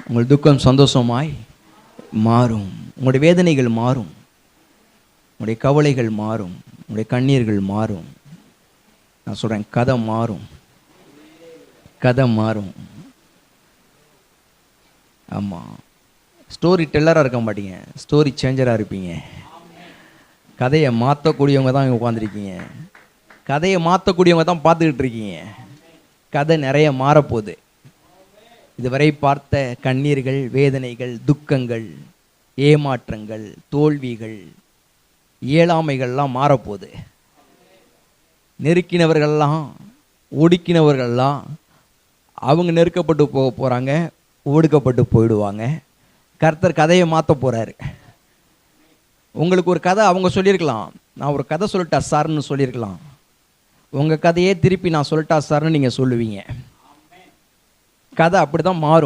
உங்கள் துக்கம் சந்தோஷமாய் மாறும். உங்களுடைய வேதனைகள் மாறும், உங்களுடைய கவலைகள் மாறும், உங்களுடைய கண்ணீர்கள் மாறும். நான் சொல்கிறேன், கதை மாறும், கதை மாறும். ஆமாம், ஸ்டோரி டெல்லராக இருக்க மாட்டீங்க, ஸ்டோரி சேஞ்சராக இருப்பீங்க. கதையை மாற்றக்கூடியவங்க தான் இங்கே உட்காந்துருக்கீங்க, கதையை மாற்றக்கூடியவங்க தான் பார்த்துக்கிட்டு இருக்கீங்க. கதை நிறைய மாறப்போகுது. இதுவரை பார்த்த கண்ணீர்கள், வேதனைகள், துக்கங்கள், ஏமாற்றங்கள், தோல்விகள், இயலாமைகள்லாம் மாறப்போகுது. நெருக்கினவர்கள்லாம், ஒடுக்கினவர்கள்லாம் அவங்க நெருக்கப்பட்டு போக போகிறாங்க, ஒடுக்கப்பட்டு போயிடுவாங்க. கர்த்தர் கதையை மாற்ற போகிறாரு. உங்களுக்கு ஒரு கதை அவங்க சொல்லியிருக்கலாம், நான் ஒரு கதை சொல்லிட்டா சார்னு சொல்லியிருக்கலாம். உங்கள் கதையே திருப்பி நான் சொல்லிட்டா சார்னு நீங்கள் சொல்லுவீங்க. கதை அப்படி தான் மாறும்.